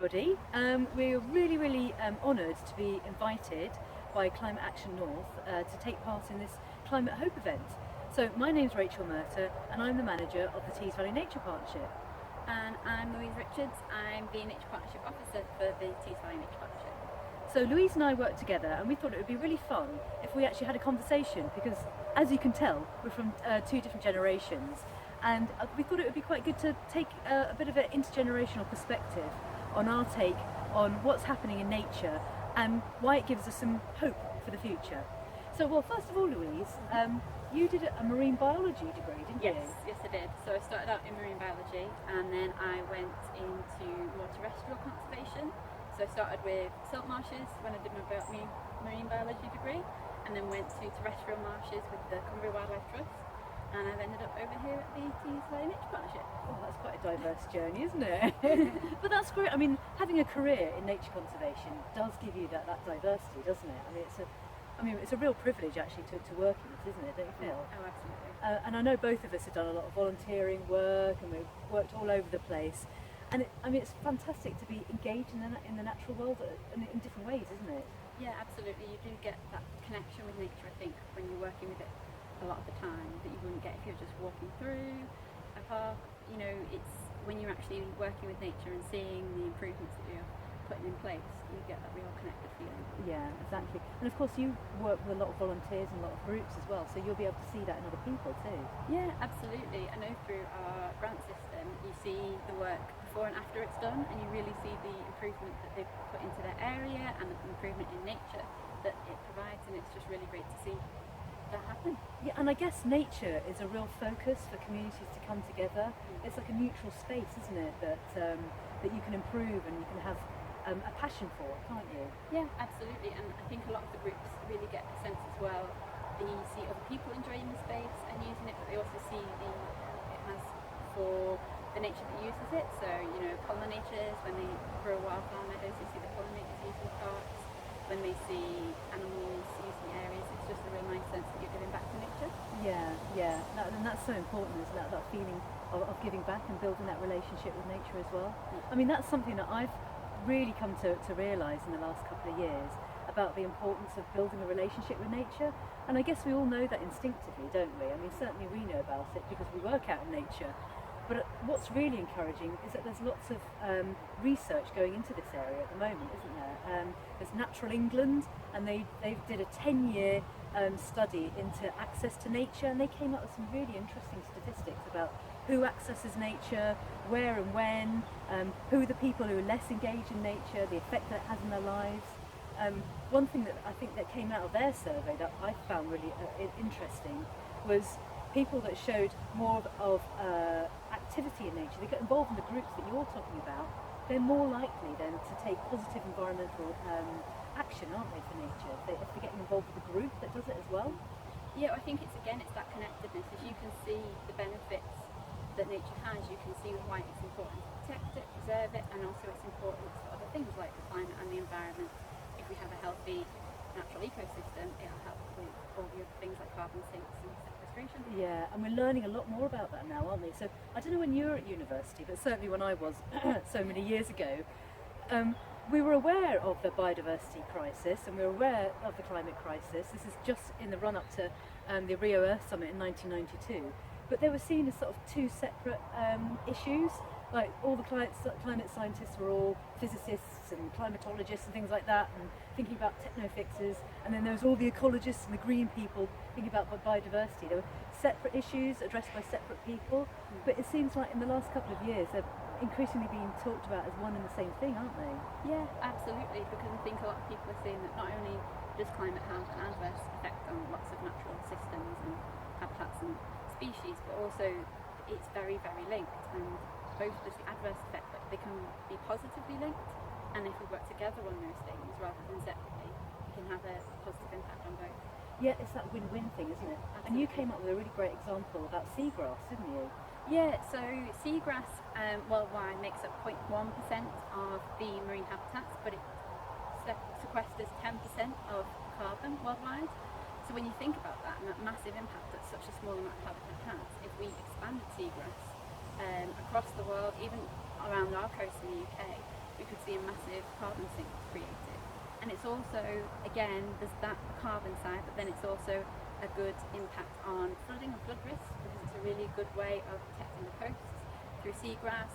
everybody. We're really honoured to be invited by Climate Action North to take part in this Climate Hope event. So my name's Rachel Murter and I'm the manager of the Tees Valley Nature Partnership. And I'm Louise Richards. I'm the Nature Partnership Officer for the Tees Valley Nature Partnership. So Louise and I worked together and we thought it would be really fun if we actually had a conversation because, as you can tell, we're from two different generations, and we thought it would be quite good to take a bit of an intergenerational perspective on our take on what's happening in nature and why it gives us some hope for the future. So, well, first of all, Louise, you did a marine biology degree, didn't you? Yes, I did. So I started out in marine biology and then I went into more terrestrial conservation. So I started with salt marshes when I did my marine biology degree, and then went to terrestrial marshes with the Cumbria Wildlife Trust, and I've ended up over here at the Tees Valley Nature Partnership. Oh, that's quite a diverse journey, isn't it? But that's great. I mean, having a career in nature conservation does give you that diversity, doesn't it? I mean, it's a real privilege actually to work in this, isn't it? Don't you feel? Oh, absolutely. And I know both of us have done a lot of volunteering work, and we've worked all over the place. And it's fantastic to be engaged in the natural world in different ways, isn't it? Yeah, absolutely. You do get that connection with nature, I think, when you're working with it a lot of the time that you wouldn't get if you're just walking through a park. You know, it's when you're actually working with nature and seeing the improvements that you're putting in place, you get that real connected feeling. Yeah, exactly. And of course you work with a lot of volunteers and a lot of groups as well, so you'll be able to see that in other people too. Yeah, absolutely. I know through our grant system you see the work before and after it's done, and you really see the improvement that they've put into their area and the improvement in nature that it provides, and it's just really great to see that happen. Yeah, and I guess nature is a real focus for communities to come together. It's like a neutral space, isn't it, that you can improve and you can have a passion for, can't you? Yeah, absolutely. And I think a lot of the groups really get a sense as well. They see other people enjoying the space and using it, but they also see it has for the nature that uses it. So, you know, pollinators, when they grow wildflower meadows, you see the pollinators using the parks. When they see animals using areas, it's just a real nice sense that you're giving back to nature. Yeah. And that's so important, isn't it? That feeling of giving back and building that relationship with nature as well. I mean, that's something that I've really come to realise in the last couple of years about the importance of building a relationship with nature. And I guess we all know that instinctively, don't we? I mean, certainly we know about it because we work out in nature. But what's really encouraging is that there's lots of research going into this area at the moment, isn't there? There's Natural England, and they did a 10-year study into access to nature, and they came up with some really interesting statistics about who accesses nature, where and when, who are the people who are less engaged in nature, the effect that it has in their lives. One thing that I think that came out of their survey that I found really interesting was people that showed more of activity in nature. They got involved in the groups that you're talking about. They're more likely then to take positive environmental action, aren't they, for nature? If they're getting involved with a group that does it as well. Yeah, I think it's that connectedness. As you can see the benefits that nature has, you can see why it's important to protect it, preserve it, and also its importance for other things like the climate and the environment. If we have a healthy natural ecosystem, it'll help with all the other things like carbon sinks and sequestration. Yeah, and we're learning a lot more about that now, aren't we? So I don't know when you were at university, but certainly when I was so many years ago, we were aware of the biodiversity crisis and we were aware of the climate crisis. This is just in the run-up to the Rio Earth Summit in 1992. But they were seen as sort of two separate issues. Like all the climate scientists were all physicists and climatologists and things like that, and thinking about techno-fixes. And then there was all the ecologists and the green people thinking about biodiversity. They were separate issues addressed by separate people. But it seems like in the last couple of years they're increasingly being talked about as one and the same thing, aren't they? Yeah, absolutely. Because I think a lot of people are saying that not only does climate have an adverse effect on lots of natural systems and habitats and species, but also it's very linked, and both there's the adverse effect, but they can be positively linked, and if we work together on those things rather than separately, we can have a positive impact on both. Yeah, it's that win-win thing, isn't it? Absolutely. And you came up with a really great example about seagrass, didn't you? Yeah, so seagrass worldwide makes up 0.1% of the marine habitats, but it sequesters 10% of carbon worldwide. So when you think about that and that massive impact that such a small amount of habitat has, if we expanded seagrass across the world, even around our coast in the UK, we could obviously a massive carbon sink created. And it's also, again, there's that carbon side, but then it's also a good impact on flooding and flood risk, because it's a really good way of protecting the coasts through seagrass.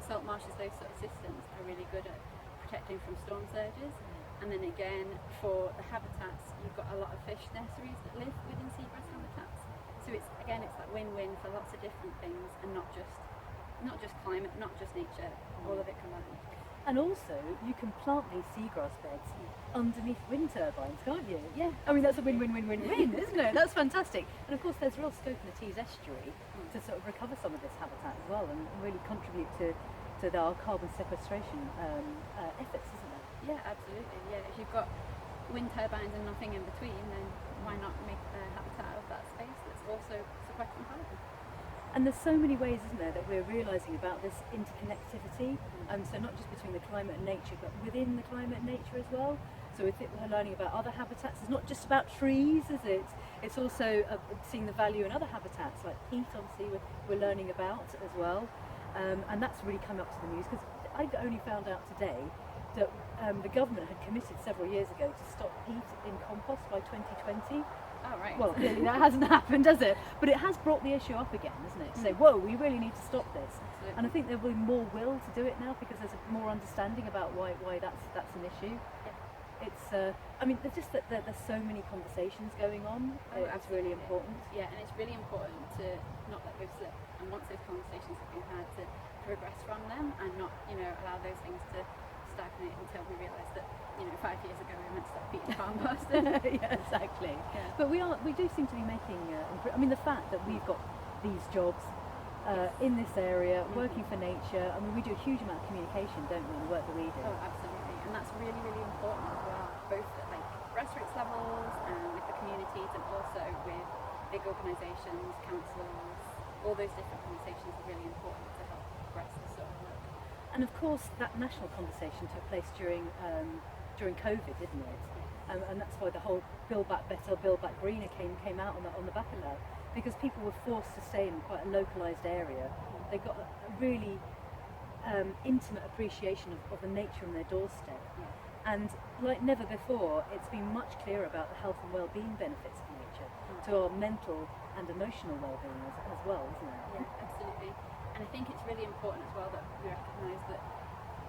Salt marshes, those sort of systems are really good at protecting from storm surges. And then again, for the habitats, you've got a lot of fish nurseries that live within seagrass habitats. So it's that win-win for lots of different things, and not just climate, not just nature, all of it combined. And also, you can plant these seagrass beds underneath wind turbines, can't you? Yeah. I mean, that's a win-win-win-win-win, isn't it? That's fantastic. And of course, there's real scope in the Tees estuary to sort of recover some of this habitat as well, and really contribute to our carbon sequestration efforts, isn't it? Yeah, absolutely. Yeah, if you've got wind turbines and nothing in between, then why not make a habitat of that space that's also sequestering carbon? And there's so many ways, isn't there, that we're realising about this interconnectivity. So not just between the climate and nature, but within the climate and nature as well. So we're learning about other habitats. It's not just about trees, is it? It's also seeing the value in other habitats, like peat, obviously, we're learning about as well. And that's really come up to the news, because I only found out today that the government had committed several years ago to stop peat in compost by 2020. Oh, right. Well, clearly that hasn't happened, does it? But it has brought the issue up again, isn't it? To say, whoa, we really need to stop this. Absolutely. And I think there will be more will to do it now, because there's more understanding about why that's an issue. Yeah. It's, I mean, there's just that there's so many conversations going on. Oh, It's really absolutely. important. Yeah, and it's really important to not let those slip. And once those conversations have been had, to progress from them, and not, allow those things to stagnate until we realise that, 5 years ago we were meant to stop peat in compost. Yeah, exactly. Yeah. But we do seem to be making. I mean, the fact that we've got these jobs in this area, working for nature. I mean, we do a huge amount of communication, don't we, in the work that we do? Oh, absolutely. And that's really, really important as well, both at grassroots levels and with the communities, and also with big organisations, councils. All those different conversations are really important to help progress this sort of work. And of course, that national conversation took place during COVID, didn't it? And that's why the whole Build Back Better, Build Back Greener came out on the back of that, because people were forced to stay in quite a localised area. They got a really intimate appreciation of the nature on their doorstep. And like never before, it's been much clearer about the health and well-being benefits of nature to our mental and emotional well-being as well, isn't it? Yeah, absolutely. And I think it's really important as well that we recognise that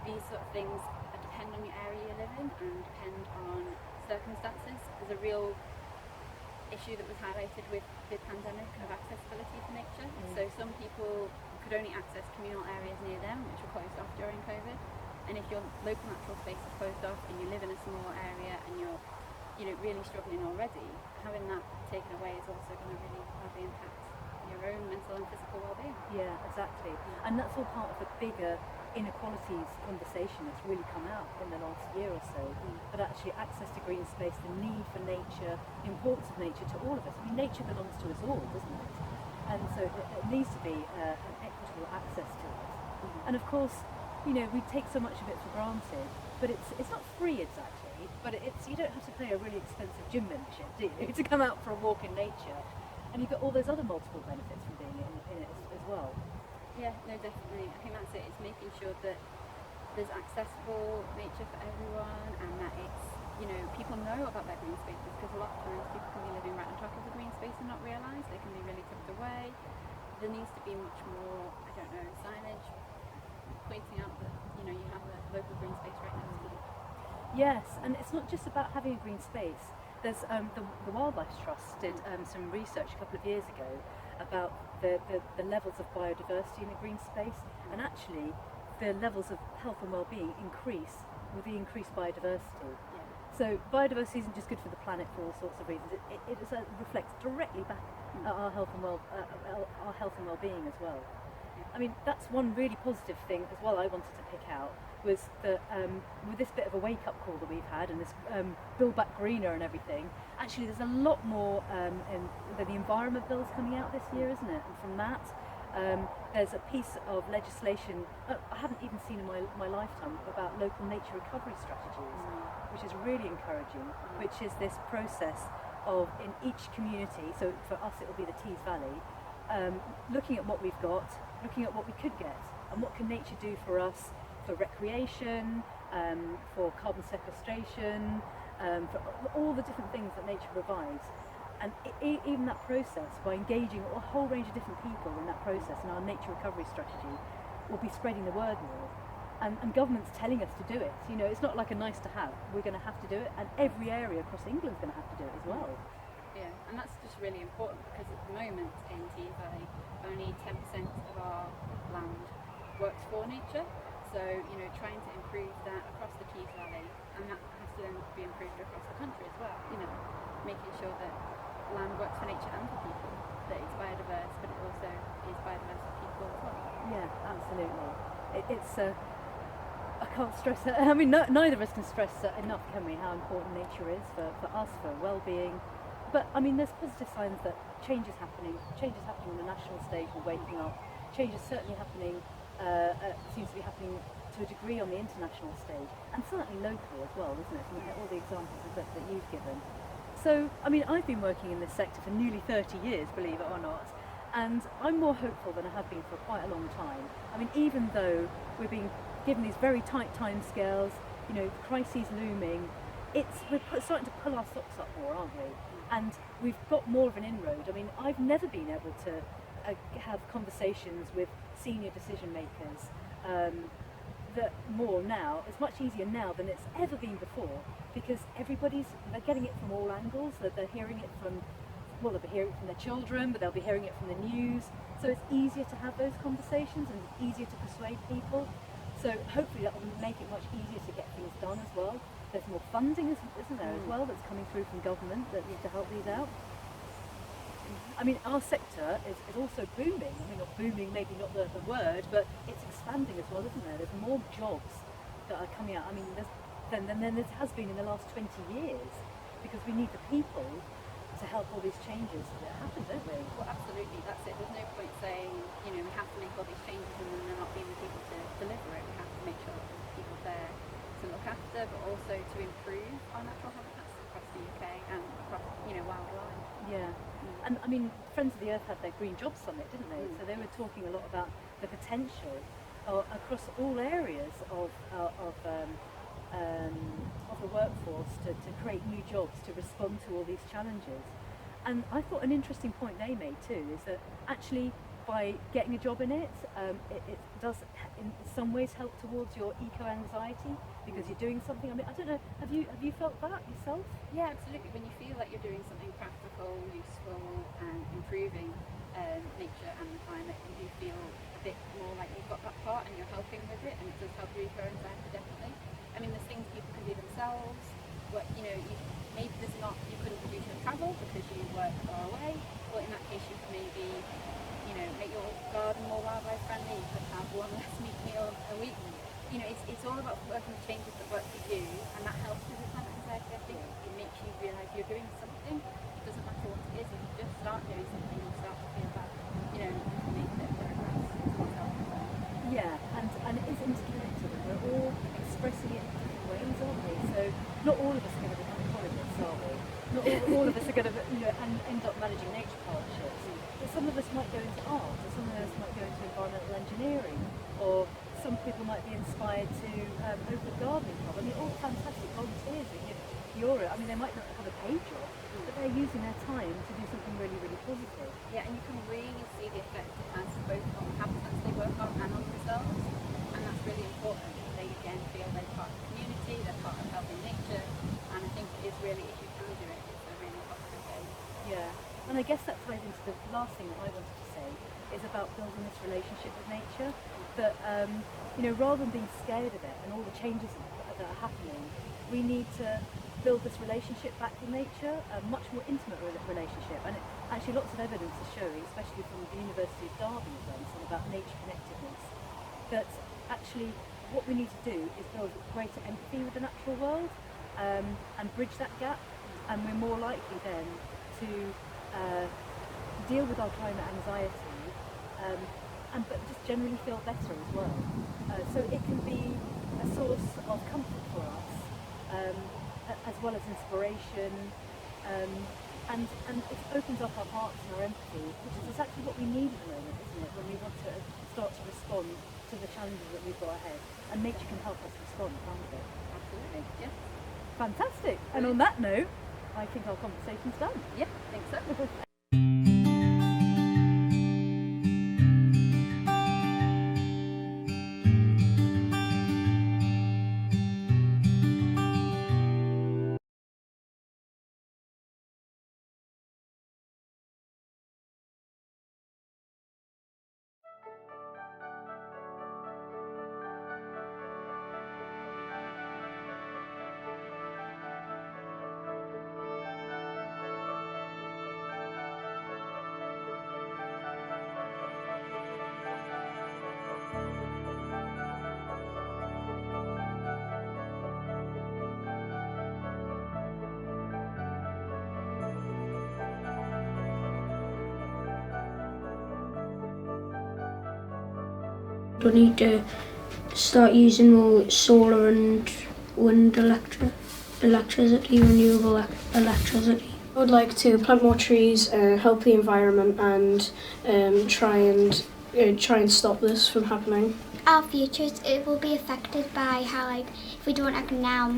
these sort of things depend on the area you live in and depend on circumstances. There's a real issue that was highlighted with the pandemic of accessibility to nature. So some people could only access communal areas near them, which were closed off during COVID. And if your local natural space is closed off and you live in a small area and you're really struggling already, having that taken away is also going to really badly impact your own mental and physical well-being. Yeah, exactly. And that's all part of the bigger inequalities conversation that's really come out in the last year or so. But actually access to green space, the need for nature, the importance of nature to all of us. I mean, nature belongs to us all, doesn't it? And so it needs to be an equitable access to it. And of course, we take so much of it for granted, but it's not free exactly, but you don't have to pay a really expensive gym membership, do you, to come out for a walk in nature. And you've got all those other multiple benefits from being in it as well. Yeah, no, definitely. I think that's it. It's making sure that there's accessible nature for everyone, and that it's, people know about their green spaces, because a lot of times people can be living right on top of the green space and not realise they can be really tucked away. There needs to be much more, signage pointing out that, you have a local green space right next to you. Yes, and it's not just about having a green space. There's the Wildlife Trust did some research a couple of years ago about the levels of biodiversity in the green space, and actually the levels of health and well-being increase with the increased biodiversity. Yeah. So biodiversity isn't just good for the planet for all sorts of reasons. It reflects directly back at our health and well-being as well. I mean, that's one really positive thing as well I wanted to pick out, was that with this bit of a wake-up call that we've had, and this Build Back Greener and everything, actually there's a lot more in the environment bills coming out this year, isn't it? And from that, there's a piece of legislation I haven't even seen in my lifetime about local nature recovery strategies, which is really encouraging, which is this process of, in each community, so for us it will be the Tees Valley, looking at what we've got, looking at what we could get, and what can nature do for us for recreation, for carbon sequestration, for all the different things that nature provides. And even that process, by engaging a whole range of different people in that process, and our nature recovery strategy will be spreading the word more. And government's telling us to do it. You know, it's not like a nice to have. We're going to have to do it, and every area across England's going to have to do it as well. Yeah, and that's just really important because at the moment in Tees Valley, only 10% of our land works for nature. So, you know, trying to improve that across the Tees Valley, and that has to then be improved across the country as well. You know, making sure that land works for nature and for people, that it's biodiverse, but it also is biodiverse for people as well. Yeah, absolutely. It's I can't stress that. I mean, neither of us can stress enough, can we, how important nature is for us, for well-being. But I mean, there's positive signs that change is happening. Change is happening on the national stage. We're waking up. Change is certainly happening. Seems to be happening to a degree on the international stage, and certainly locally as well, isn't it? From all the examples that you've given. So, I mean, I've been working in this sector for nearly 30 years, believe it or not, and I'm more hopeful than I have been for quite a long time. I mean, even though we're being given these very tight timescales, you know, crises looming, we're starting to pull our socks up more, aren't we? And we've got more of an inroad. I mean, I've never been able to have conversations with senior decision makers that more now. It's much easier now than it's ever been before, because they're getting it from all angles. That they're hearing it from, well, they'll be hearing it from their children, but they'll be hearing it from the news. So it's easier to have those conversations and easier to persuade people. So hopefully that will make it much easier to get things done as well. There's more funding, isn't there, as well, that's coming through from government that need to help these out. I mean, our sector is also booming. I mean, not booming, maybe not the word, but it's expanding as well, isn't there? There's more jobs that are coming out. I mean, than there has been in the last 20 years, because we need the people to help all these changes happen, don't we? Well, absolutely, that's it. There's no point saying, you know, we have to make all these changes and then there not being the people to deliver it. We have to make sure that there's people there to look after, but also to improve our natural habitats across the UK and across, you know, wildlife. Yeah. And I mean, Friends of the Earth had their Green Jobs Summit, didn't they? So they were talking a lot about the potential across all areas of the workforce to create new jobs to respond to all these challenges. And I thought an interesting point they made too is that actually by getting a job in it does in some ways help towards your eco-anxiety because you're doing something. I mean, I don't know, have you felt that yourself? Yeah, absolutely. When you feel like you're doing something practical, useful and improving nature and the climate, you do feel a bit more like you've got that part and you're helping with it, and it does help your eco-anxiety, definitely. I mean, there's things people can do themselves. You know, maybe you couldn't reduce your travel because you work far away. Well, in that case, you could maybe, you know, make your garden more wildlife friendly. You could have one less meat meal a week. You know, it's all about working with changes that work for you, and that helps with the climate anxiety. I think it makes you realise you're doing something. It doesn't matter what it is. If you just start doing something, you start to feel that, you know, you can make a bit of progress towards helping them. Yeah, and it is interconnected, and we're all expressing it in different ways, aren't we? So not all of us are going to become ecologists, are we? Not all of us are going to, you know, and end up managing nature partnerships. But some of us might go into art, or some of us might go into environmental engineering, or some people might be inspired to open a gardening club. I mean, all fantastic volunteers that I mean, they might not have a paid job, but they're using their time to do something really, really positive. Yeah, and you can really see the effect it has both on the habitats they work on and on themselves, and that's really important. They again feel they're part of the community, they're part of helping nature, and I think it is really, if you can do it, it's a really positive thing. Yeah, and I guess that ties into the last thing that I wanted to say is about building this relationship with nature. That you know, rather than being scared of it and all the changes that are happening, we need to build this relationship back with nature, a much more intimate relationship. And actually lots of evidence is showing, especially from the University of Derby has done something about nature connectedness, that actually what we need to do is build greater empathy with the natural world and bridge that gap, and we're more likely then to deal with our climate anxiety but just generally feel better as well. So it can be a source of comfort for us, as well as inspiration. and it opens up our hearts and our empathy, which is exactly what we need at the moment, isn't it, when we want to start to respond to the challenges that we've got ahead. And nature can help us respond, can't it? Absolutely, yeah. Fantastic. And on that note, I think our conversation's done. Yeah, I think so. We need to start using more solar and wind electricity, renewable electricity. I would like to plant more trees, help the environment, and try and stop this from happening. Our futures, it will be affected by how, like, if we don't act now,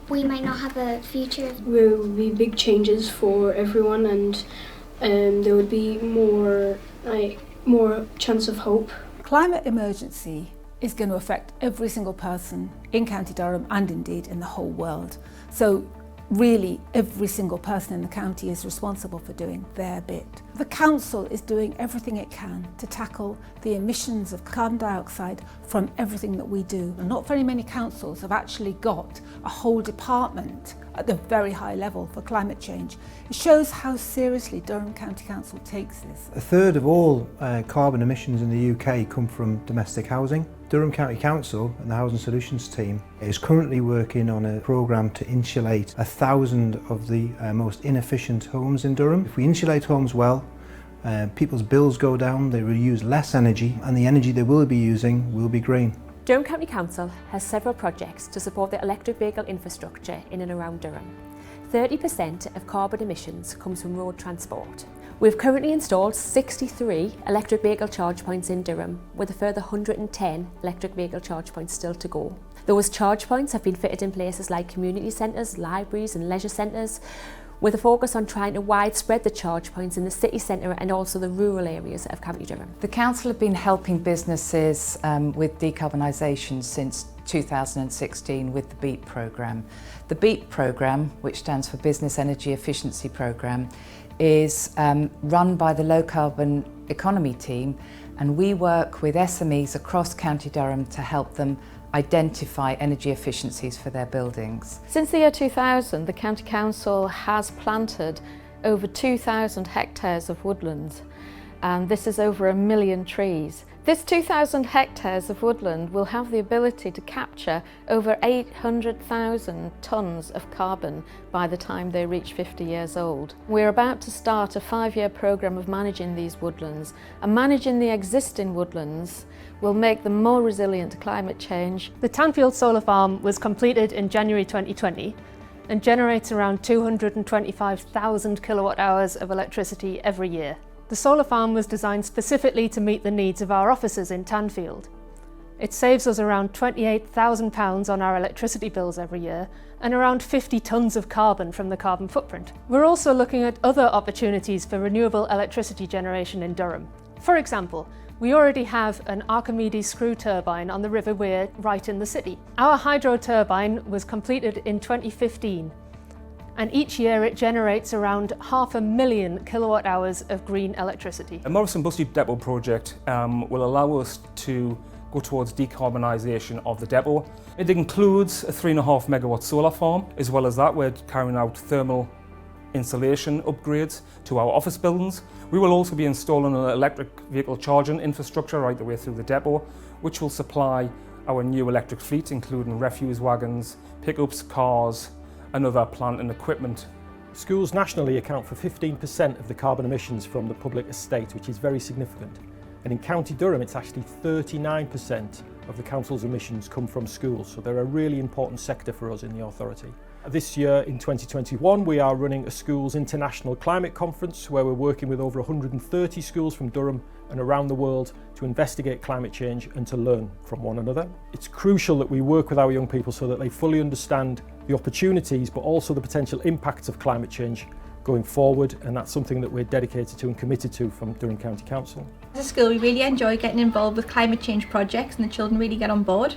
we might not have a future. There will be big changes for everyone, and there would be more chance of hope. Climate emergency is going to affect every single person in County Durham and indeed in the whole world. So really every single person in the county is responsible for doing their bit. The council is doing everything it can to tackle the emissions of carbon dioxide from everything that we do. And not very many councils have actually got a whole department at the very high level for climate change. It shows how seriously Durham County Council takes this. A third of all carbon emissions in the UK come from domestic housing. Durham County Council and the Housing Solutions team is currently working on a programme to insulate 1,000 of the most inefficient homes in Durham. If we insulate homes well, people's bills go down, they will use less energy, and the energy they will be using will be green. Durham County Council has several projects to support the electric vehicle infrastructure in and around Durham. 30% of carbon emissions comes from road transport. We've currently installed 63 electric vehicle charge points in Durham, with a further 110 electric vehicle charge points still to go. Those charge points have been fitted in places like community centres, libraries and leisure centres, with a focus on trying to widespread the charge points in the city centre and also the rural areas of County Durham. The Council have been helping businesses with decarbonisation since 2016 with the BEEP programme. The BEEP programme, which stands for Business Energy Efficiency Programme, is run by the Low Carbon Economy team, and we work with SMEs across County Durham to help them identify energy efficiencies for their buildings. Since the year 2000, the County Council has planted over 2,000 hectares of woodland, and this is over 1 million trees. This 2,000 hectares of woodland will have the ability to capture over 800,000 tonnes of carbon by the time they reach 50 years old. We're about to start a 5-year programme of managing these woodlands, and managing the existing woodlands will make them more resilient to climate change. The Tanfield Solar Farm was completed in January 2020 and generates around 225,000 kilowatt hours of electricity every year. The solar farm was designed specifically to meet the needs of our offices in Tanfield. It saves us around £28,000 on our electricity bills every year and around 50 tonnes of carbon from the carbon footprint. We're also looking at other opportunities for renewable electricity generation in Durham. For example, we already have an Archimedes screw turbine on the River Wear right in the city. Our hydro turbine was completed in 2015. And each year it generates around 500,000 kilowatt hours of green electricity. The Morrison Bus Depot project will allow us to go towards decarbonisation of the depot. It includes a 3.5 megawatt solar farm. As well as that, we're carrying out thermal insulation upgrades to our office buildings. We will also be installing an electric vehicle charging infrastructure right the way through the depot, which will supply our new electric fleet, including refuse wagons, pickups, cars, and other plant and equipment. Schools nationally account for 15% of the carbon emissions from the public estate, which is very significant. And in County Durham, it's actually 39% of the council's emissions come from schools, so they're a really important sector for us in the authority. This year in 2021 we are running a schools international climate conference where we're working with over 130 schools from Durham and around the world to investigate climate change and to learn from one another. It's crucial that we work with our young people so that they fully understand the opportunities but also the potential impacts of climate change going forward, and that's something that we're dedicated to and committed to from Durham County Council. As a school we really enjoy getting involved with climate change projects and the children really get on board.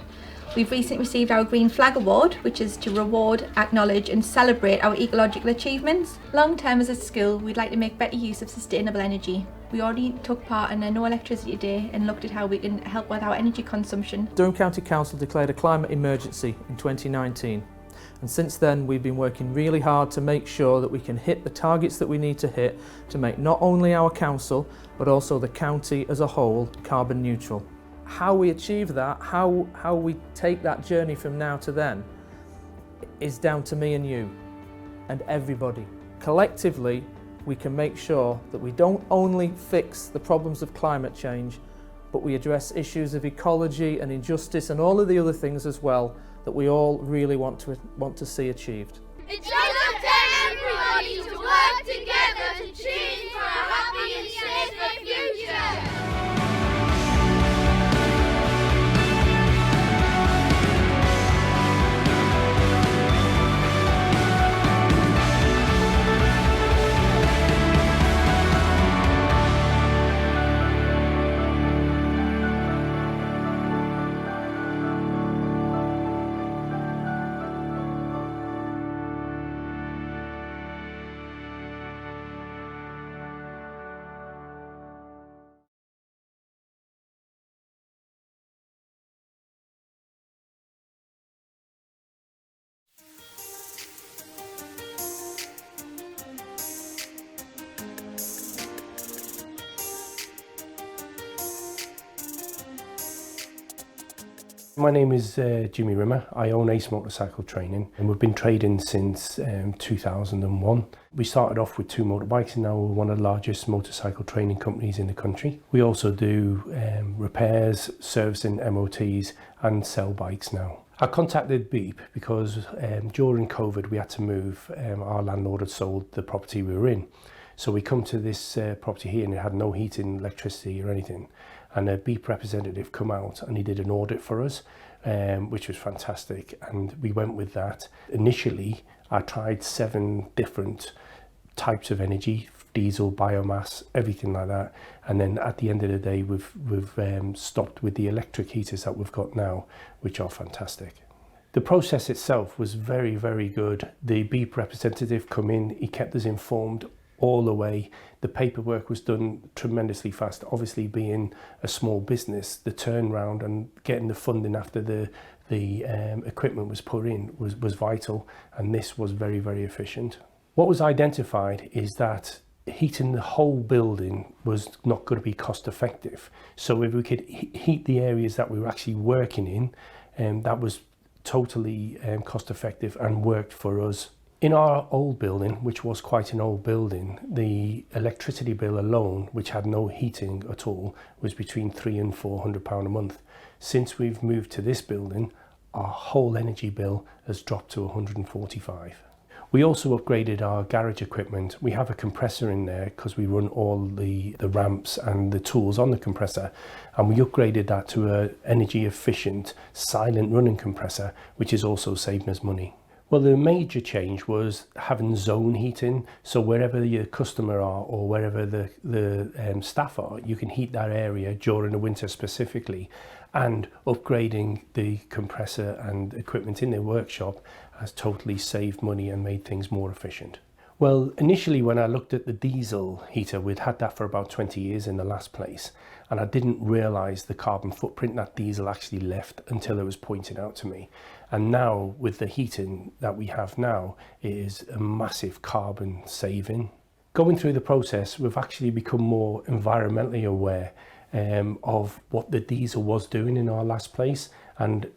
We've recently received our Green Flag Award, which is to reward, acknowledge and celebrate our ecological achievements. Long term as a school, we'd like to make better use of sustainable energy. We already took part in a No Electricity Day and looked at how we can help with our energy consumption. Durham County Council declared a climate emergency in 2019. And since then we've been working really hard to make sure that we can hit the targets that we need to hit to make not only our council but also the county as a whole carbon neutral. How we achieve that, how we take that journey from now to then is down to me and you and everybody. Collectively we can make sure that we don't only fix the problems of climate change but we address issues of ecology and injustice and all of the other things as well that we all really want to see achieved. It's just up to everybody to work together to change for a happy and safer future. My name is Jimmy Rimmer. I own Ace Motorcycle Training and we've been trading since 2001. We started off with 2 motorbikes and now we're one of the largest motorcycle training companies in the country. We also do repairs, servicing, MOTs and sell bikes now. I contacted Beep because during COVID we had to move. Our landlord had sold the property we were in. So we come to this property here and it had no heating, electricity or anything. And a Beep representative come out and he did an audit for us, which was fantastic. And we went with that. Initially, I tried 7 different types of energy, diesel, biomass, everything like that. And then at the end of the day, we've stopped with the electric heaters that we've got now, which are fantastic. The process itself was very, very good. The Beep representative come in, he kept us informed all the way. The paperwork was done tremendously fast. Obviously being a small business, the turnaround and getting the funding after the equipment was put in was vital, and this was very, very efficient. What was identified is that heating the whole building was not going to be cost effective. So if we could heat the areas that we were actually working in, that was totally cost effective and worked for us. In our old building, which was quite an old building, the electricity bill alone, which had no heating at all, was between £300 and £400 a month. Since we've moved to this building, our whole energy bill has dropped to £145. We also upgraded our garage equipment. We have a compressor in there because we run all the ramps and the tools on the compressor, and we upgraded that to an energy efficient silent running compressor, which is also saving us money. Well, the major change was having zone heating, so wherever your customer are or wherever the staff are, you can heat that area during the winter specifically, and upgrading the compressor and equipment in the workshop has totally saved money and made things more efficient. Well, initially when I looked at the diesel heater, we'd had that for about 20 years in the last place, and I didn't realise the carbon footprint that diesel actually left until it was pointed out to me. And now with the heating that we have now, it is a massive carbon saving. Going through the process, we've actually become more environmentally aware of what the diesel was doing in our last place, and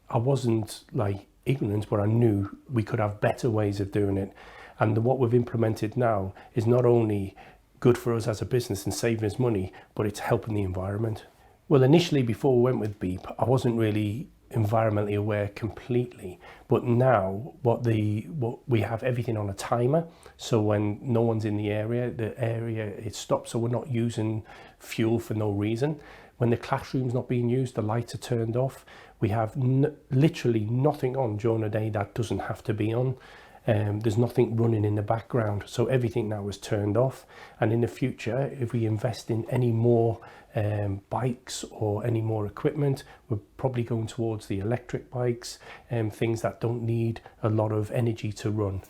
I wasn't like ignorant, but I knew we could have better ways of doing it. And what we've implemented now is not only good for us as a business and saving us money, but it's helping the environment. Well, initially before we went with Beep, I wasn't really environmentally aware completely, but now what we have everything on a timer, so when no one's in the area it stops, so we're not using fuel for no reason. When the classroom's not being used, the lights are turned off. We have literally nothing on during the day that doesn't have to be on. There's nothing running in the background, so everything now is turned off. And in the future, if we invest in any more bikes or any more equipment, we're probably going towards the electric bikes and things that don't need a lot of energy to run.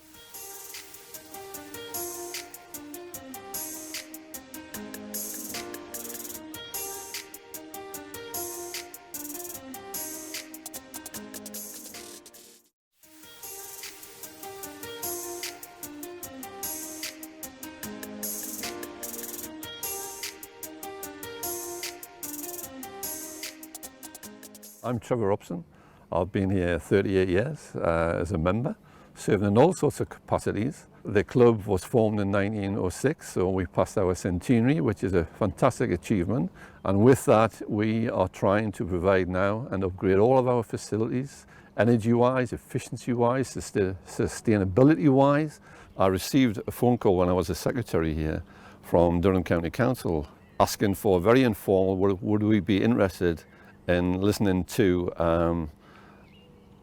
I'm Trevor Upson. I've been here 38 years as a member, serving in all sorts of capacities. The club was formed in 1906, so we passed our centenary, which is a fantastic achievement. And with that, we are trying to provide now and upgrade all of our facilities, energy-wise, efficiency-wise, sustainability-wise. I received a phone call when I was a secretary here from Durham County Council asking for, very informal, would we be interested in listening to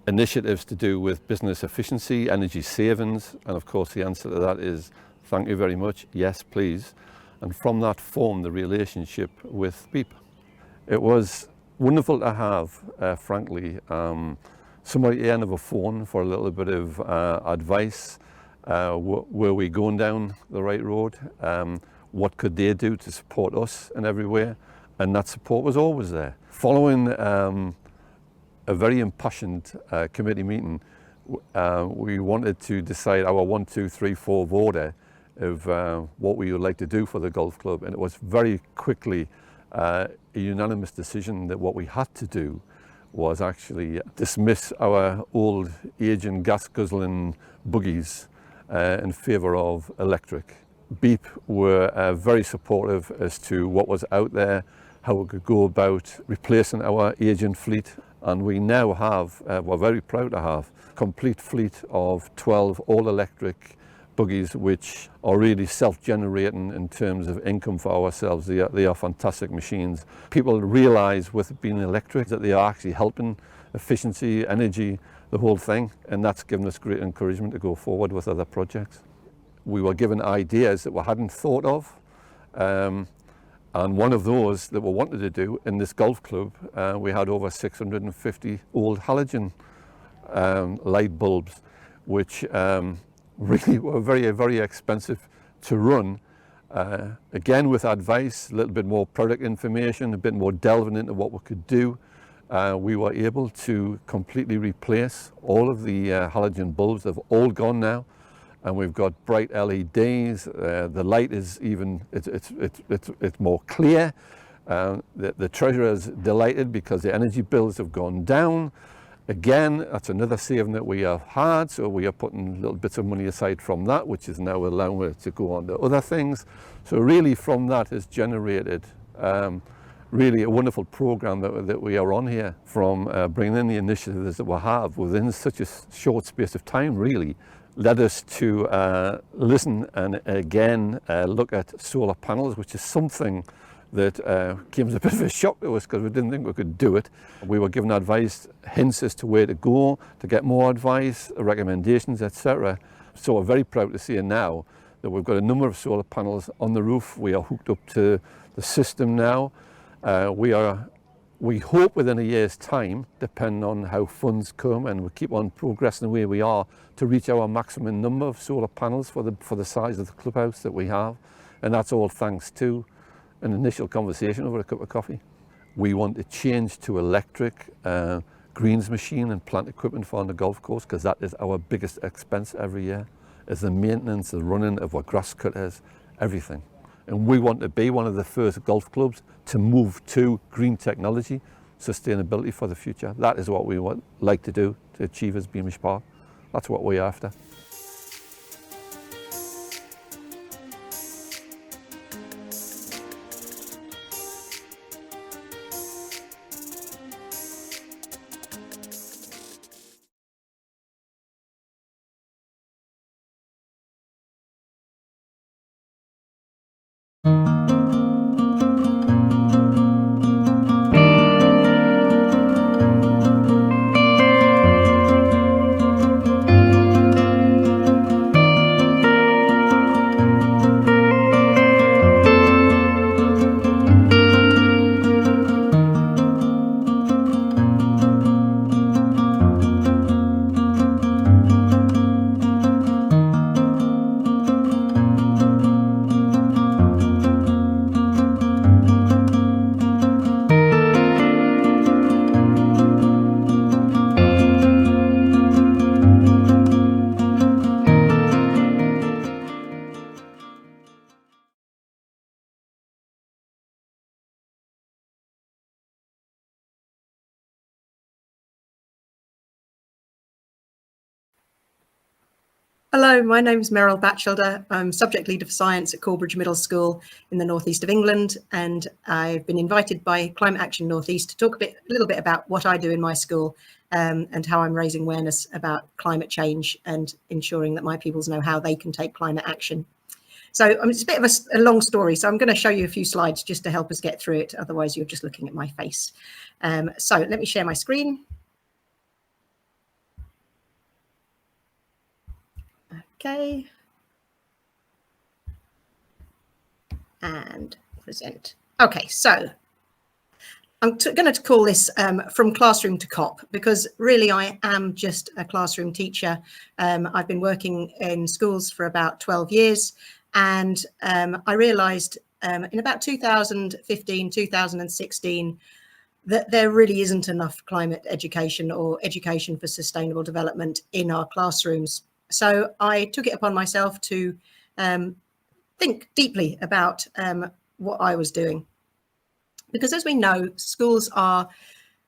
initiatives to do with business efficiency, energy savings, and of course the answer to that is thank you very much, yes please. And from that formed the relationship with Beep. It was wonderful to have, frankly, somebody at the end of a phone for a little bit of advice. Were we going down the right road? What could they do to support us in every way? And that support was always there. Following a very impassioned committee meeting, we wanted to decide our 1, 2, 3, 4 order of what we would like to do for the golf club, and it was very quickly a unanimous decision that what we had to do was actually dismiss our old aging gas guzzling buggies in favour of electric. Beep were very supportive as to what was out there, how we could go about replacing our aging fleet, and we now have, we're very proud to have, a complete fleet of 12 all-electric buggies which are really self-generating in terms of income for ourselves. They are fantastic machines. People realise with it being electric that they are actually helping efficiency, energy, the whole thing, and that's given us great encouragement to go forward with other projects. We were given ideas that we hadn't thought of. And one of those that we wanted to do in this golf club, we had over 650 old halogen light bulbs, which really were very, very expensive to run. Again, with advice, a little bit more product information, a bit more delving into what we could do, we were able to completely replace all of the halogen bulbs. They've all gone now. And we've got bright LEDs. The light is even, it's more clear. The treasurer's delighted because the energy bills have gone down. Again, that's another saving that we have had, so we are putting little bits of money aside from that, which is now allowing it to go on to other things. So really from that has generated really a wonderful program that we are on here, from bringing in the initiatives that we have within such a short space of time, really led us to listen and again look at solar panels, which is something that came as a bit of a shock to us because we didn't think we could do it. We were given advice, hints as to where to go to get more advice, recommendations, etc. So we're very proud to see now that we've got a number of solar panels on the roof. We are hooked up to the system now. We hope within a year's time, depending on how funds come, and we keep on progressing the way we are, to reach our maximum number of solar panels for the size of the clubhouse that we have. And that's all thanks to an initial conversation over a cup of coffee. We want to change to electric greens machine and plant equipment for on the golf course, because that is our biggest expense every year, is the maintenance, the running of our grass cutters, everything. And we want to be one of the first golf clubs to move to green technology, sustainability for the future. That is what we would like to do to achieve as Beamish Park. That's what we're after. Hello, my name's Meryl Batchelder. I'm Subject Leader for Science at Corbridge Middle School in the northeast of England, and I've been invited by Climate Action Northeast to talk a little bit about what I do in my school and how I'm raising awareness about climate change and ensuring that my pupils know how they can take climate action. So it's a bit of a long story, so I'm going to show you a few slides just to help us get through it, otherwise you're just looking at my face. So let me share my screen. Okay. And present. Okay, so I'm going to call this From Classroom to COP, because really I am just a classroom teacher. I've been working in schools for about 12 years, and I realised in about 2015, 2016, that there really isn't enough climate education or education for sustainable development in our classrooms. So I took it upon myself to think deeply about what I was doing. Because as we know, schools are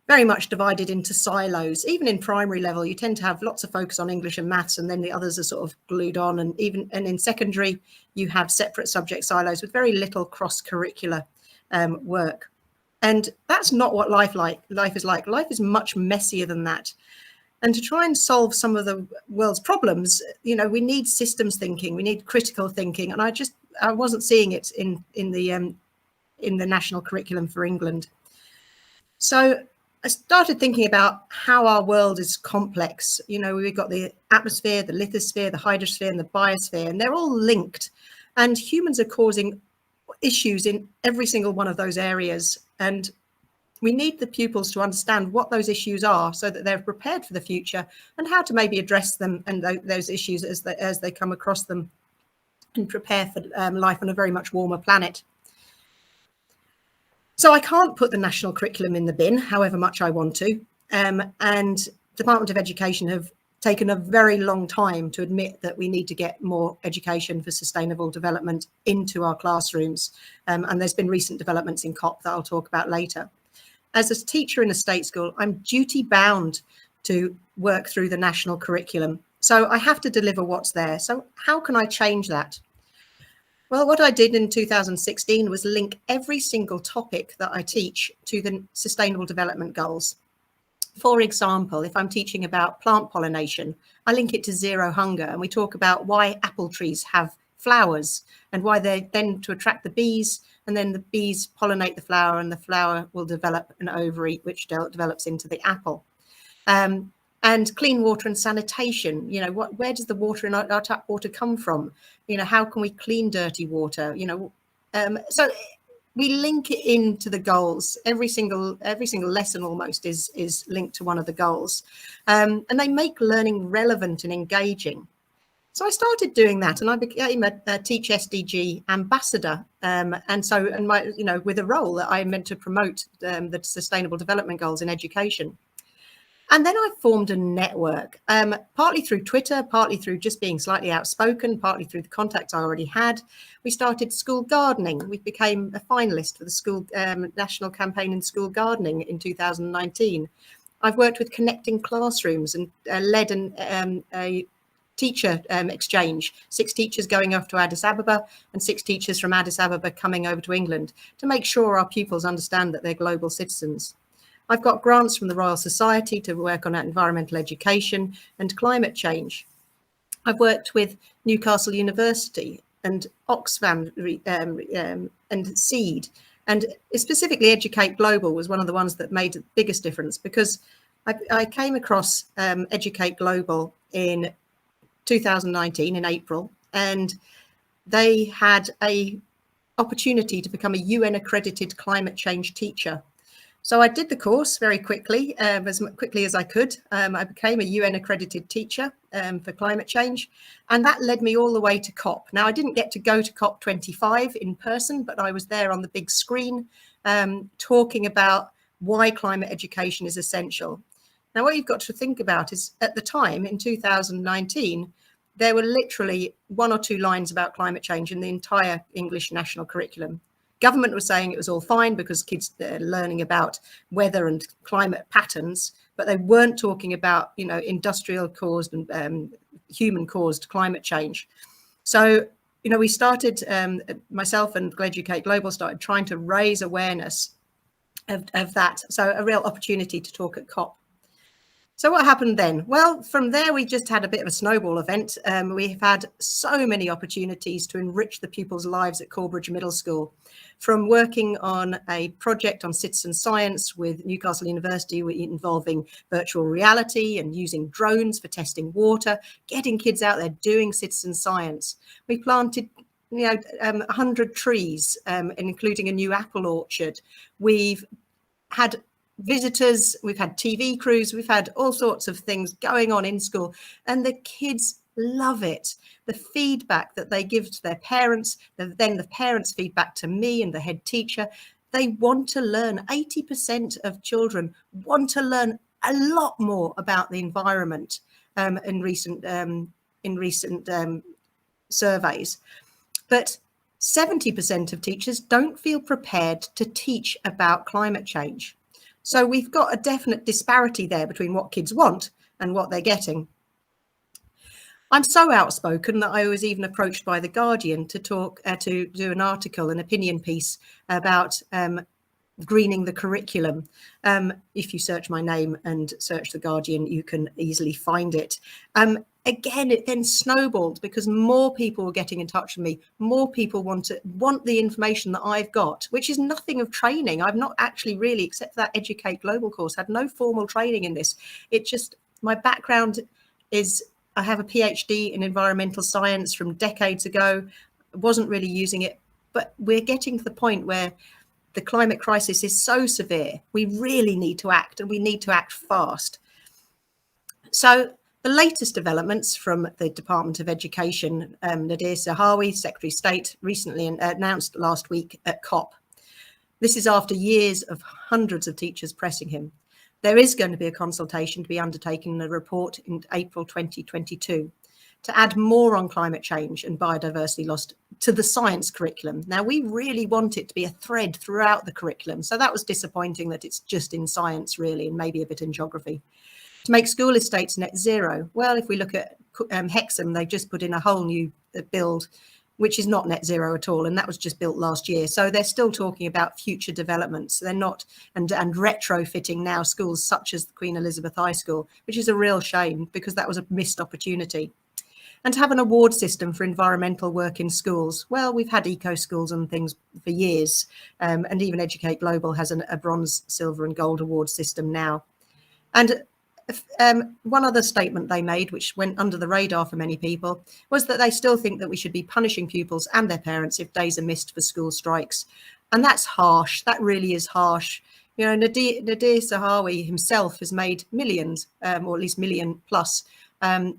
very much divided into silos. Even in primary level, you tend to have lots of focus on English and maths, and then the others are sort of glued on. And in secondary, you have separate subject silos with very little cross-curricular work. And that's not what life is like. Life is much messier than that. And to try and solve some of the world's problems, you know, we need systems thinking, we need critical thinking, and I wasn't seeing it in the national curriculum for England. So I started thinking about how our world is complex. You know, we've got the atmosphere, the lithosphere, the hydrosphere, and the biosphere, and they're all linked. And humans are causing issues in every single one of those areas. And we need the pupils to understand what those issues are so that they're prepared for the future and how to maybe address them and those issues as they come across them, and prepare for life on a very much warmer planet. So I can't put the national curriculum in the bin, however much I want to. And Department of Education have taken a very long time to admit that we need to get more education for sustainable development into our classrooms. And there's been recent developments in COP that I'll talk about later. As a teacher in a state school, I'm duty bound to work through the national curriculum. So I have to deliver what's there. So how can I change that? Well, what I did in 2016 was link every single topic that I teach to the Sustainable Development Goals. For example, if I'm teaching about plant pollination, I link it to zero hunger, and we talk about why apple trees have flowers and why they then to attract the bees, and then the bees pollinate the flower, and the flower will develop an ovary which develops into the apple. And clean water and sanitation, you know, where does the water in our tap water come from? You know, how can we clean dirty water? You know, so we link it into the goals. Every single lesson almost is linked to one of the goals, and they make learning relevant and engaging. So I started doing that, and I became a Teach SDG ambassador, and my, you know, with a role that I meant to promote the Sustainable Development Goals in education. And then I formed a network, partly through Twitter, partly through just being slightly outspoken, partly through the contacts I already had. We started school gardening. We became a finalist for the school national campaign in school gardening in 2019. I've worked with Connecting Classrooms and led a teacher exchange, 6 teachers going off to Addis Ababa and 6 teachers from Addis Ababa coming over to England to make sure our pupils understand that they're global citizens. I've got grants from the Royal Society to work on environmental education and climate change. I've worked with Newcastle University and Oxfam and SEED, and specifically Educate Global was one of the ones that made the biggest difference, because I came across Educate Global in 2019 in April, and they had a opportunity to become a UN accredited climate change teacher. So I did the course very quickly, as quickly as I could. I became a UN accredited teacher for climate change, and that led me all the way to COP. Now, I didn't get to go to COP25 in person, but I was there on the big screen talking about why climate education is essential. Now, what you've got to think about is at the time in 2019, there were literally 1 or 2 lines about climate change in the entire English national curriculum. Government was saying it was all fine because kids are learning about weather and climate patterns, but they weren't talking about, you know, industrial caused and human caused climate change. So, you know, we started, myself and Educate Global started trying to raise awareness of that. So a real opportunity to talk at COP. So what happened then? Well, from there, we just had a bit of a snowball event. We've had so many opportunities to enrich the pupils' lives at Corbridge Middle School, from working on a project on citizen science with Newcastle University involving virtual reality and using drones for testing water, getting kids out there doing citizen science. We planted 100 trees, including a new apple orchard. We've had visitors, we've had TV crews, we've had all sorts of things going on in school, and the kids love it. The feedback that they give to their parents, then the parents' feedback to me and the head teacher, they want to learn. 80% of children want to learn a lot more about the environment in recent surveys. But 70% of teachers don't feel prepared to teach about climate change. So we've got a definite disparity there between what kids want and what they're getting. I'm so outspoken that I was even approached by The Guardian to talk, to do an article, an opinion piece about greening the curriculum. If you search my name and search The Guardian, you can easily find it. Again, it then snowballed because more people were getting in touch with me. More people want the information that I've got, which is nothing of training. I've not actually really, except for that Educate Global course, had no formal training in this. It just, my background is, I have a PhD in environmental science from decades ago. I wasn't really using it, but we're getting to the point where the climate crisis is so severe. We really need to act, and we need to act fast. So the latest developments from the Department of Education, Nadir Zahawi, Secretary of State, recently announced last week at COP. This is after years of hundreds of teachers pressing him. There is going to be a consultation to be undertaken in a report in April 2022 to add more on climate change and biodiversity loss to the science curriculum. Now, we really want it to be a thread throughout the curriculum. So that was disappointing that it's just in science, really, and maybe a bit in geography. To make school estates net zero. Well, if we look at Hexham, they just put in a whole new build, which is not net zero at all. And that was just built last year. So they're still talking about future developments. They're not, and retrofitting now schools such as the Queen Elizabeth High School, which is a real shame because that was a missed opportunity. And to have an award system for environmental work in schools. Well, we've had eco schools and things for years. And even Educate Global has a bronze, silver and gold award system now. And one other statement they made, which went under the radar for many people, was that they still think that we should be punishing pupils and their parents if days are missed for school strikes. And that's harsh. That really is harsh. You know, Nadir Zahawi himself has made millions, or at least million plus,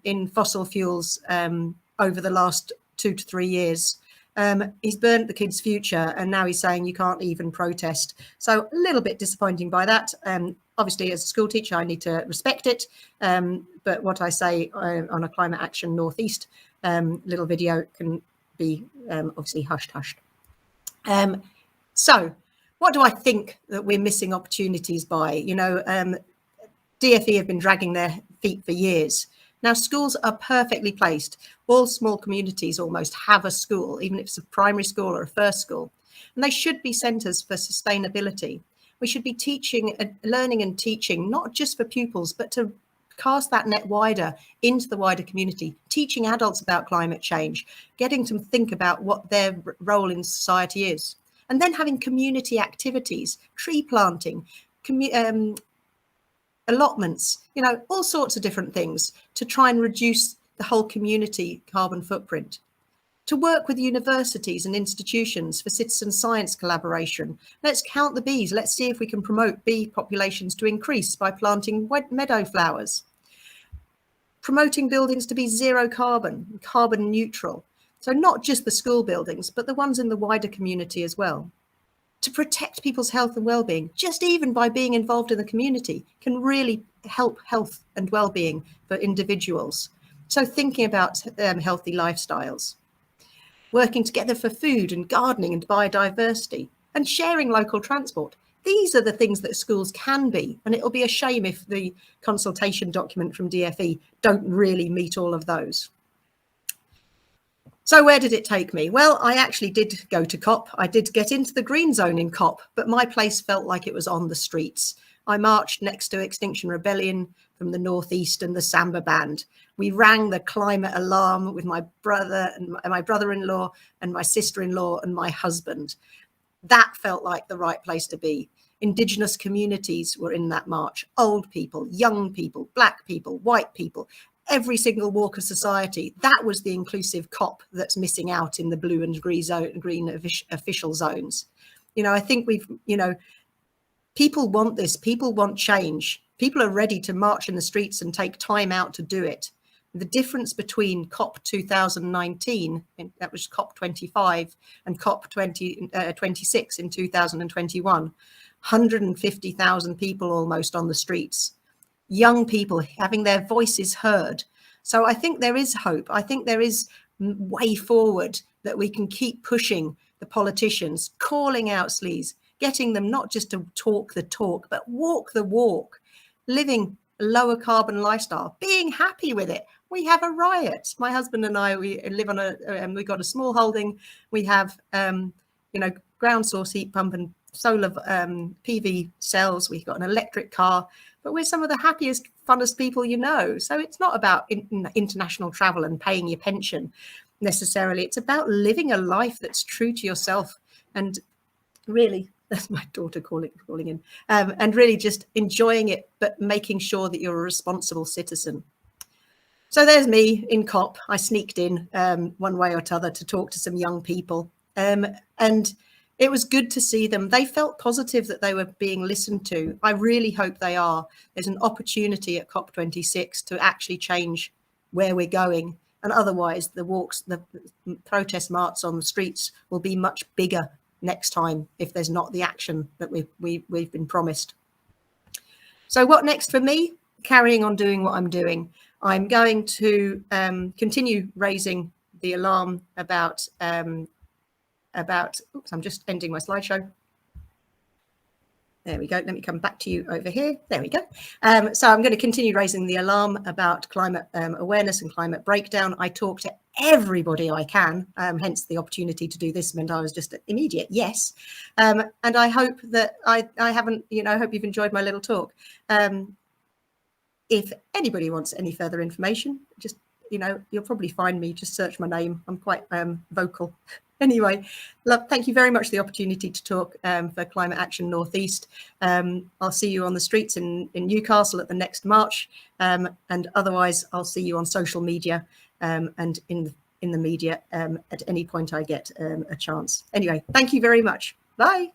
in fossil fuels over the last 2 to 3 years. He's burnt the kids' future, and now he's saying you can't even protest. So a little bit disappointing by that. Obviously, as a school teacher, I need to respect it. But what I say on a Climate Action Northeast little video can be obviously hushed. So what do I think that we're missing opportunities by? You know, DFE have been dragging their feet for years. Now, schools are perfectly placed. All small communities almost have a school, even if it's a primary school or a first school. And they should be centres for sustainability. We should be teaching, learning and teaching, not just for pupils, but to cast that net wider into the wider community, teaching adults about climate change, getting them to think about what their role in society is. And then having community activities, tree planting, allotments, you know, all sorts of different things to try and reduce the whole community carbon footprint. To work with universities and institutions for citizen science collaboration. Let's count the bees. Let's see if we can promote bee populations to increase by planting meadow flowers. Promoting buildings to be zero carbon, carbon neutral. So not just the school buildings, but the ones in the wider community as well. To protect people's health and well-being, just even by being involved in the community, can really help health and well-being for individuals. So thinking about healthy lifestyles. Working together for food and gardening and biodiversity, and sharing local transport. These are the things that schools can be, and it'll be a shame if the consultation document from DFE don't really meet all of those. So where did it take me? Well, I actually did go to COP. I did get into the green zone in COP, but my place felt like it was on the streets. I marched next to Extinction Rebellion from the Northeast and the Samba Band. We rang the climate alarm with my brother and my brother-in-law and my sister-in-law and my husband. That felt like the right place to be. Indigenous communities were in that march. Old people, young people, black people, white people, every single walk of society. That was the inclusive COP that's missing out in the blue and green official zones. You know, I think people want this. People want change. People are ready to march in the streets and take time out to do it. The difference between COP 2019, that was COP 25, and COP 26 in 2021, 150,000 people almost on the streets. Young people having their voices heard. So I think there is hope. I think there is way forward that we can keep pushing the politicians, calling out sleaze, getting them not just to talk the talk, but walk the walk, living a lower carbon lifestyle, being happy with it. We have a riot. My husband and I, we live on we got a small holding. We have, ground source heat pump and solar PV cells. We've got an electric car. But we're some of the happiest, funnest people you know. So it's not about international travel and paying your pension necessarily. It's about living a life that's true to yourself. And really, that's my daughter calling in, and really just enjoying it, but making sure that you're a responsible citizen. So there's me in COP. I sneaked in one way or t'other to talk to some young people. And it was good to see them. They felt positive that they were being listened to. I really hope they are. There's an opportunity at COP26 to actually change where we're going. And otherwise, the protest marches on the streets will be much bigger next time if there's not the action that we've been promised. So what next for me? Carrying on doing what I'm doing. I'm going to continue raising the alarm about, oops, I'm just ending my slideshow. There we go. Let me come back to you over here. There we go. So I'm going to continue raising the alarm about climate awareness and climate breakdown. I talk to everybody I can, hence the opportunity to do this meant I was just immediate yes. And I hope that I haven't, I hope you've enjoyed my little talk. If anybody wants any further information, just, you'll probably find me, just search my name. I'm quite vocal. Anyway, thank you very much for the opportunity to talk for Climate Action Northeast. I'll see you on the streets in Newcastle at the next march. And otherwise, I'll see you on social media and in the media at any point I get a chance. Anyway, thank you very much. Bye.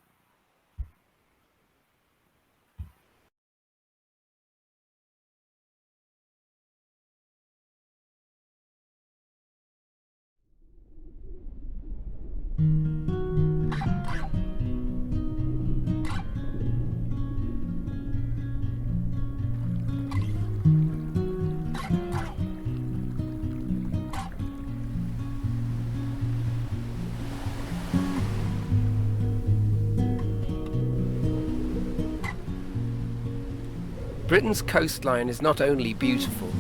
Britain's coastline is not only beautiful,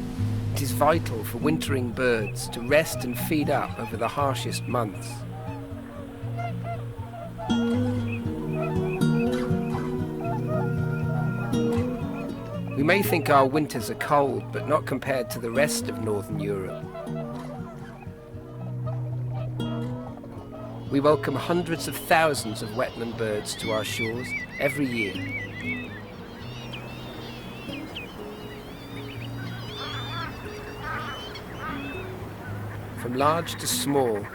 it is vital for wintering birds to rest and feed up over the harshest months. We may think our winters are cold, but not compared to the rest of Northern Europe. We welcome hundreds of thousands of wetland birds to our shores every year. From large to small,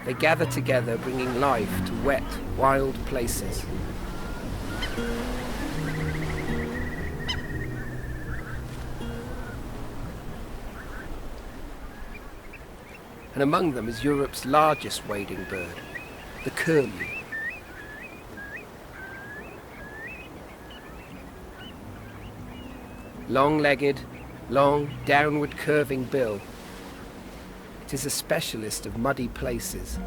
they gather together, bringing life to wet, wild places. And among them is Europe's largest wading bird, the curlew. Long-legged, long, downward curving bill, it is a specialist of muddy places.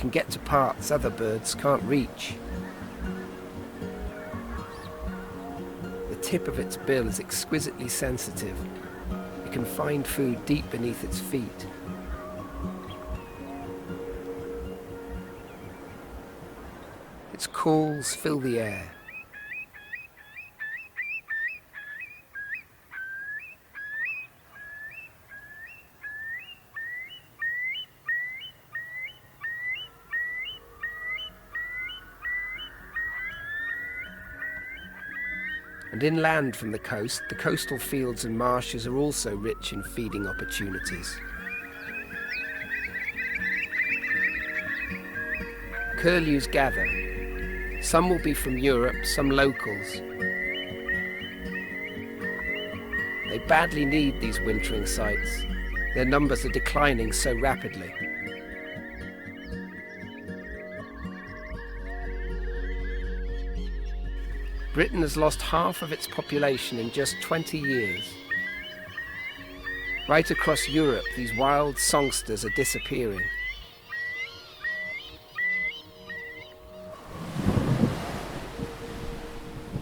can get to parts other birds can't reach. The tip of its bill is exquisitely sensitive. It can find food deep beneath its feet. Its calls fill the air. And inland from the coast, the coastal fields and marshes are also rich in feeding opportunities. Curlews gather. Some will be from Europe, some locals. They badly need these wintering sites. Their numbers are declining so rapidly. Britain has lost half of its population in just 20 years. Right across Europe, these wild songsters are disappearing.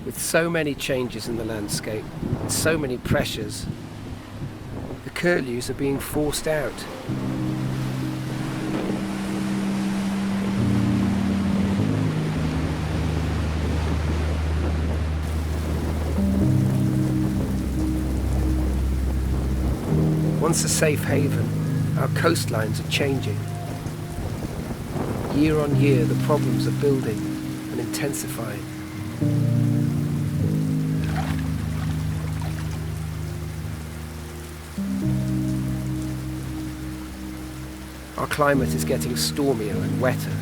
With so many changes in the landscape, and so many pressures, the curlews are being forced out. Once a safe haven, our coastlines are changing. Year on year, the problems are building and intensifying. Our climate is getting stormier and wetter,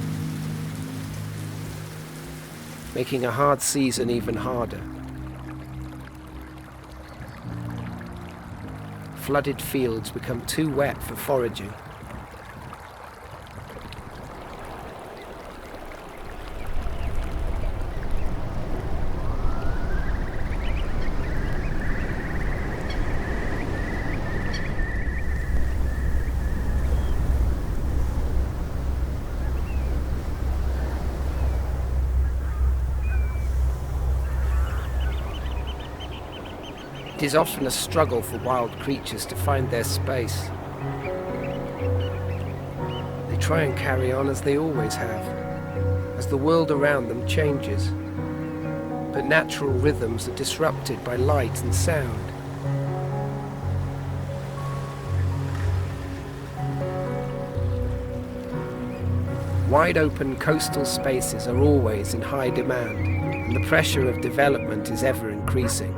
making a hard season even harder. Flooded fields become too wet for foraging. It is often a struggle for wild creatures to find their space. They try and carry on as they always have, as the world around them changes. But natural rhythms are disrupted by light and sound. Wide open coastal spaces are always in high demand, and the pressure of development is ever increasing.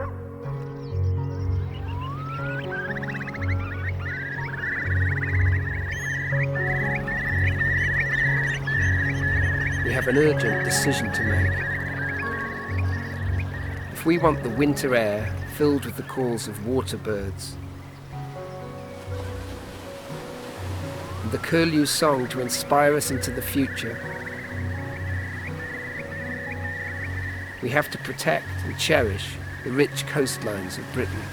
We have an urgent decision to make. If we want the winter air filled with the calls of water birds, and the curlew song to inspire us into the future, we have to protect and cherish the rich coastlines of Britain.